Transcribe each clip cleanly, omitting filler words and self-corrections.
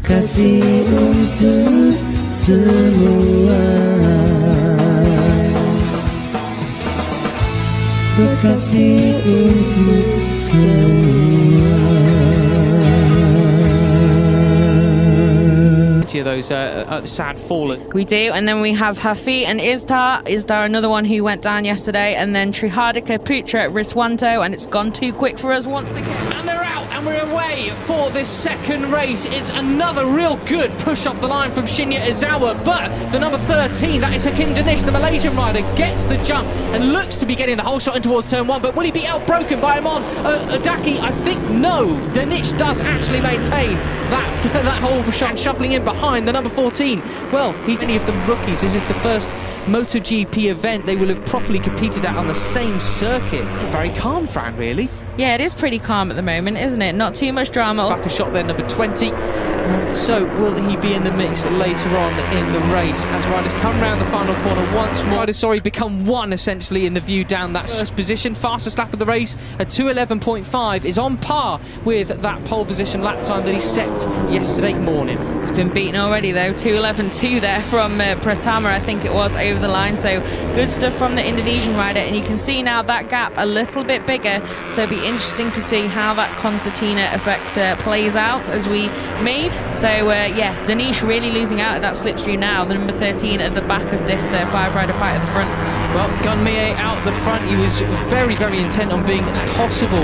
Kasih untuk semua, kasih untuk semua. Those sad fallen. We do, and then we have Hafi and Isdar, another one who went down yesterday, and then Trihardika, Putra, Riswanto, and it's gone too quick for us once again. And they're out, and we're away for this second race. It's another real good push off the line from Shinya Izawa, but the number 13, that is Hakim Danish, the Malaysian rider, gets the jump and looks to be getting the whole shot in towards turn one, but will he be outbroken by Amon Adaki? I think no. Danish does actually maintain that whole shot, shuffling in behind the number 14. Well, he's any of the rookies. This is the first MotoGP event they will have properly competed at on the same circuit. Very calm, Fran, really. Yeah, it is pretty calm at the moment, isn't it? Not too much drama. Back a shot there, number 20. So will he be in the mix later on in the race as riders come round the final corner once more? Riders, become one essentially in the view down that first position. Fastest lap of the race at 2:11.5 is on par with that pole position lap time that he set yesterday morning. It's been beaten already though, 2:11.2 there from Pratama, I think it was, over the line. So good stuff from the Indonesian rider, and you can see now that gap a little bit bigger. So it'll be interesting to see how that concertina effect plays out as we move. So yeah, Danish really losing out at that slipstream now, the number 13 at the back of this five-rider fight at the front. Well, Gunmie out the front, he was very, very intent on being as possible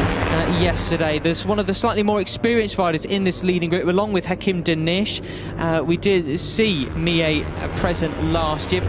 yesterday. There's one of the slightly more experienced riders in this leading group, along with Hakim Danish. We did see Mie present last year,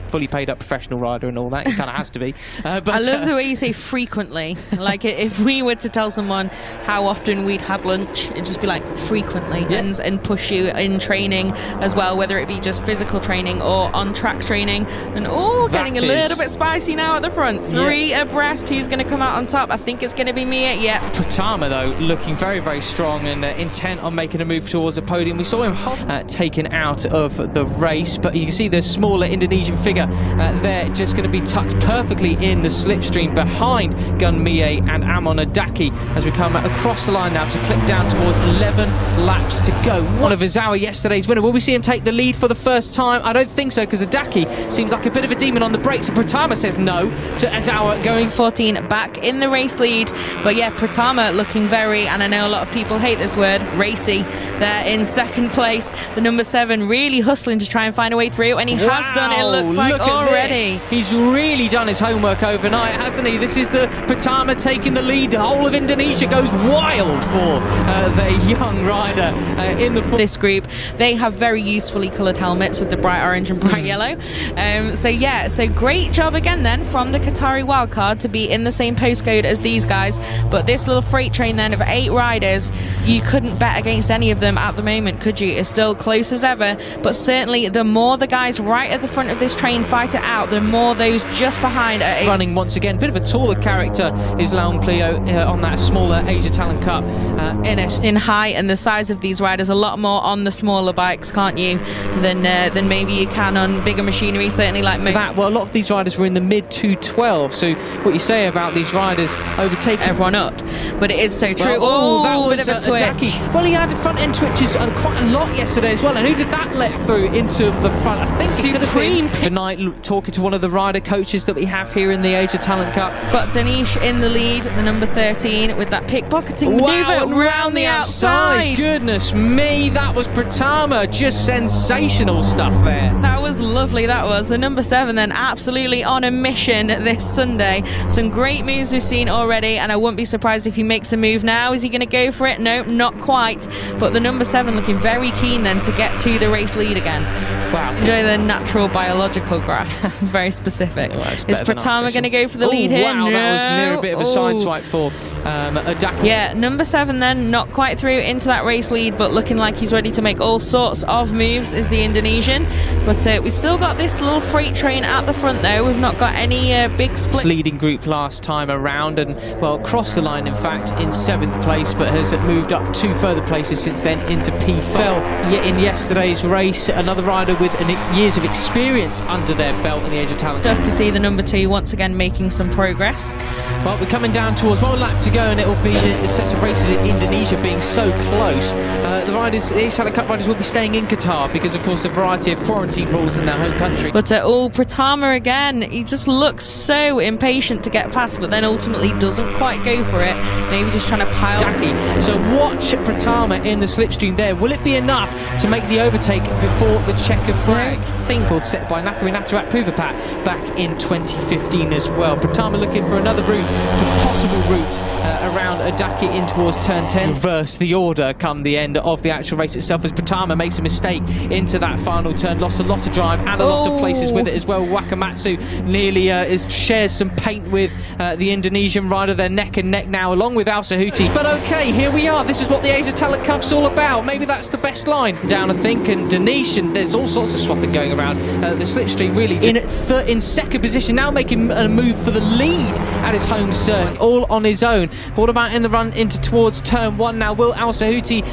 fully paid up professional rider and all that. It kind of has to be. But I love the way you say frequently. Like if we were to tell someone how often we'd had lunch, it'd just be like frequently, yeah. and push you in training as well, whether it be just physical training or on track training. And getting a little bit spicy now at the front. Three abreast. Who's going to come out on top? I think it's going to be Mie. Yeah. Pratama though looking very, very strong and intent on making a move towards the podium. We saw him taken out of the race, but you can see the smaller Indonesian figure there just going to be tucked perfectly in the slipstream behind Gunmie and Amon Adaki as we come across the line now to click down towards 11 laps to go. One of Izawa yesterday's winner. Will we see him take the lead for the first time? I don't think so, because Adaki seems like a bit of a demon on the brakes, and Pratama says no to Izawa going 14 back in the race lead. But yeah, Pratama looking very, and I know a lot of people hate this word, racy there in second place. The number 7 really hustling to try and find a way through, and he has done, it looks like, already. He's really done his homework overnight, hasn't he? This is the Pratama taking the lead. The whole of Indonesia goes wild for the young rider in the this group. They have very usefully coloured helmets with the bright orange and bright yellow. So yeah, so great job again then from the Qatari wildcard to be in the same postcode as these guys. But this little freight train then of 8 riders, you couldn't bet against any of them at the moment, could you? It's still close as ever, but certainly the more the guys right at the front of this train fight it out, the more those just behind are running once again. Bit of a taller character is Laon Clio on that smaller Asia Talent Cup NS. In height and the size of these riders, a lot more on the smaller bikes, can't you, than maybe you can on bigger machinery, certainly like that. Well, a lot of these riders were in the mid 212, so what you say about these riders overtaking everyone up, but it is so true. Well, that was bit of a twitch. Adaki. Well, he had front end twitches quite a lot yesterday as well, and who did that let through into the front? I think Supreme tonight, talking to one of the rider coaches that we have here in the Asia Talent Cup. Got Danish in the lead, the number 13, with that pickpocketing manoeuvre round the outside. Goodness me, that was Pratama. Just sensational stuff there. That was lovely, that was. The number 7 then absolutely on a mission this Sunday. Some great moves we've seen already, and I wouldn't be surprised if he makes a move now. Is he going to go for it? No, not quite. But the number 7 looking very keen then to get to the race lead again. Wow. Enjoy the natural biological grass. It's very specific. Is Pratama going to go for the lead here? Wow, no. That was near a bit of a sideswipe for Adaki. Yeah, number 7 then, not quite through into that race lead, but looking like he's ready to make all sorts of moves, is the Indonesian. But we've still got this little freight train at the front though. We've not got any big split. Leading group last time around, and well, crossed the line in fact in 7th place, but has moved up 2 further places since then into P4. Fell in yesterday's race, another rider with years of experience under under their belt in the age of talent. Stuff to see the number 2 once again making some progress. Well, we're coming down towards 1 lap to go, and it'll be the sets of races in Indonesia being so close. The Age Talent Cup riders will be staying in Qatar because, of course, a variety of quarantine rules in their home country. But Pratama again, he just looks so impatient to get past, but then ultimately doesn't quite go for it. Maybe just trying to pile. So watch Pratama in the slipstream there. Will it be enough to make the overtake before the checkered flag? Called set by Nakarinato at Puvapat back in 2015 as well. Pratama looking for another route, possible route around Adaki in towards turn 10. Reverse the order come the end of the actual race itself, as Pratama makes a mistake into that final turn, lost a lot of drive and a lot of places with it as well. Wakamatsu nearly shares some paint with the Indonesian rider. They're neck and neck now, along with Al-Sahuti. But okay, here we are. This is what the Asia Talent Cup's all about. Maybe that's the best line down, I think. And Denisian, there's all sorts of swapping going around. The slipstream really in second position, now making a move for the lead at his home circuit, all on his own. But what about in the run into towards turn 1 now? Will Al-Sahuti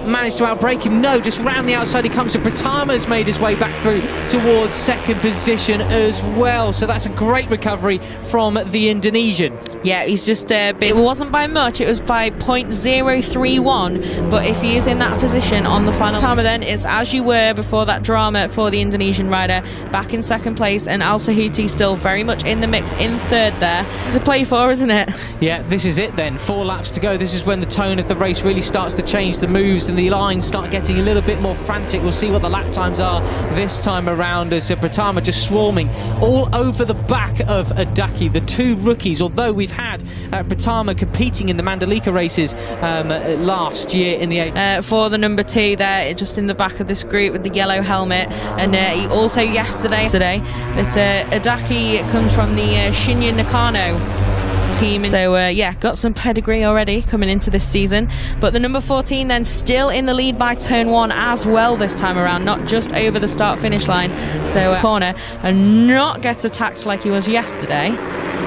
manage to outbrake him? No, just round the outside he comes. So Pratama's made his way back through towards second position as well. So that's a great recovery from the Indonesian. Yeah, he's just it wasn't by much, it was by 0.031, but if he is in that position on the final timer, then it's as you were before that drama for the Indonesian rider, back in second place, and Al-Sahuti still very much in the mix in third there. To play for, isn't it? Yeah, this is it then. 4 laps to go. This is when the tone of the race really starts to change. The moves and the lines start getting a little bit more frantic. We'll see what the lap times are this time around, as Pratama just swarming all over the back of Adaki, the 2 rookies. Although we've had Pratama competing in the Mandalika races last year in the for the number 2 there, just in the back of this group with the yellow helmet. And he also yesterday that Adaki comes from the Shinya Nakano team, so yeah, got some pedigree already coming into this season. But the number 14 then still in the lead by turn 1 as well this time around, not just over the start finish line. So corner and not get attacked like he was yesterday,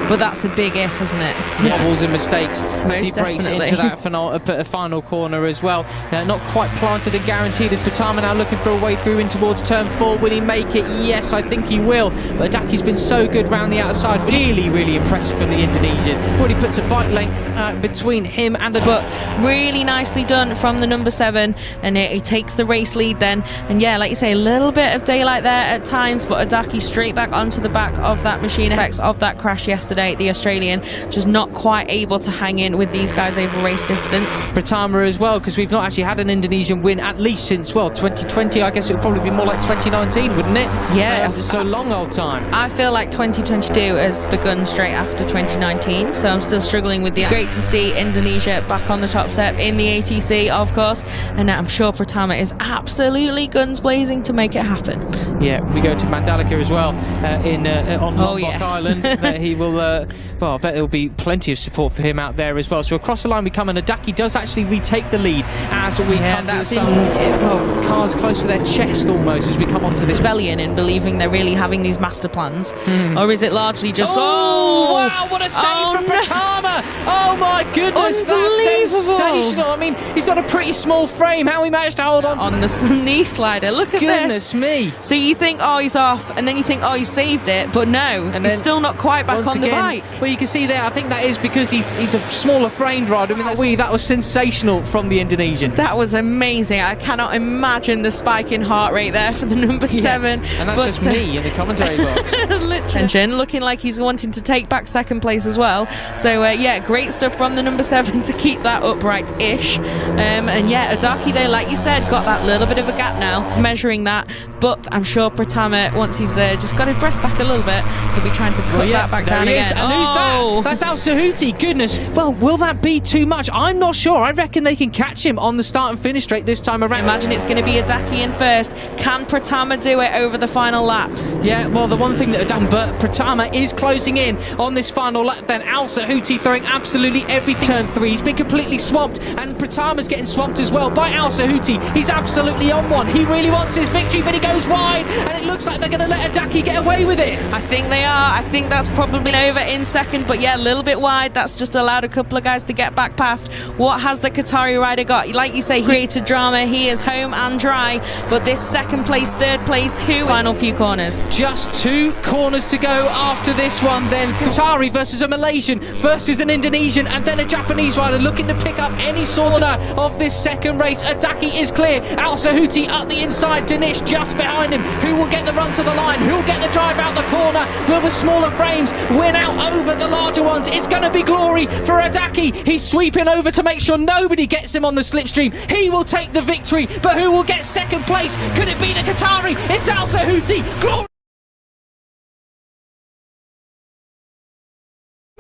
but that's a big if, isn't it? Wobbles and mistakes as he breaks into that final corner as well. Not quite planted and guaranteed as Pratama now looking for a way through in towards turn 4. Will he make it? Yes, I think he will. But Adaki's been so good round the outside. Really impressive from the Indonesian. Already puts a bike length between him and the... But really nicely done from the number 7, and he takes the race lead then. And yeah, like you say, a little bit of daylight there at times, but Adaki straight back onto the back of that machine. Effects of that crash yesterday, the Australian just not quite able to hang in with these guys over race distance. Pratama as well, because we've not actually had an Indonesian win at least since, well, 2020. I guess it would probably be more like 2019, wouldn't it? Yeah, after so long old time. I feel like 2022 has begun straight after 2019, so I'm still struggling with the... Great to see Indonesia back on the top step in the ATC, of course, and I'm sure Pratama is absolutely guns blazing to make it happen. Yeah, we go to Mandalika as well on Lombok Island. He will, well, I bet there'll be plenty of support for him out there as well. So across the line we come, and Adaki does actually retake the lead as we come to the well, cards close to their chest almost as we come onto this rebellion in believing they're really having these master plans, or is it largely just wow, what a save from Pratama! Oh my goodness, that's sensational. I mean, he's got a pretty small frame. How he managed to hold on the knee slider. Look at this. Goodness me. So you think, oh, he's off, and then you think, oh, he saved it, but no, and he's still not quite back on the bike. Well, you can see there, I think that is because he's a smaller framed rider. I mean, that was sensational from the Indonesian. That was amazing. I cannot imagine the spike in heart rate there for the number 7. And that's just me in the commentary box. Literally. Looking like he's wanting to take back second place as well. So yeah, great stuff from the number 7 to keep that upright-ish. And yeah, Adaki there, like you said, got that little bit of a gap now, measuring that. But I'm sure Pratama, once he's just got his breath back a little bit, he'll be trying to cut that back down again. And who's that? That's Al-Sahuti. Goodness. Well, will that be too much? I'm not sure. I reckon they can catch him on the start and finish straight this time around. Imagine it's going to be Adaki in first. Can Pratama do it over the final lap? Yeah, well, the one thing that done, but Pratama is closing in on this final lap. Then Al-Sahuti throwing absolutely every turn 3. He's been completely swamped, and Pratama's getting swamped as well by Al-Sahuti. He's absolutely on one. He really wants his victory, but he goes goes wide, and it looks like they're going to let Adaki get away with it. I think they are. I think that's probably over in second, but yeah, a little bit wide. That's just allowed a couple of guys to get back past. What has the Qatari rider got? Like you say, he created drama. He is home and dry, but this second place, third place, who? Final few corners. Just 2 corners to go after this one, then Qatari versus a Malaysian versus an Indonesian, and then a Japanese rider looking to pick up any sort of this second race. Adaki is clear. Al Sahuti up the inside. Dinesh just behind him. Who will get the run to the line? Who will get the drive out the corner? Will the smaller frames win out over the larger ones? It's going to be glory for Adaki. He's sweeping over to make sure nobody gets him on the slipstream. He will take the victory, but who will get second place? Could it be the Qatari? It's Al Sahuti.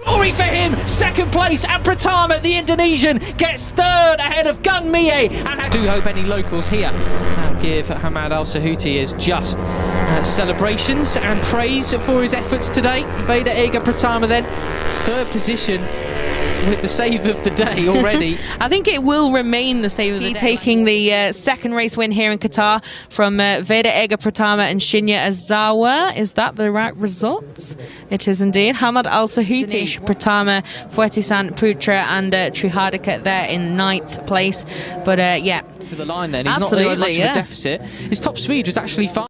Glory for him, second place, and Pratama, the Indonesian, gets third ahead of Gun Mie. And I do hope any locals here give Hamad Al Sahuti is just celebrations and praise for his efforts today. VEDA EGA Pratama then, third position with the save of the day already. I think it will remain the save of the day. Taking the second race win here in Qatar from VEDA EGA Pratama and Shinya Azawa. Is that the right result? It is indeed. Hamad Al Sahuti, Pratama, Fuetisan Putra and Trihardika there in 9th place. But yeah. To the line then, he's not really much of a deficit. His top speed was actually 5.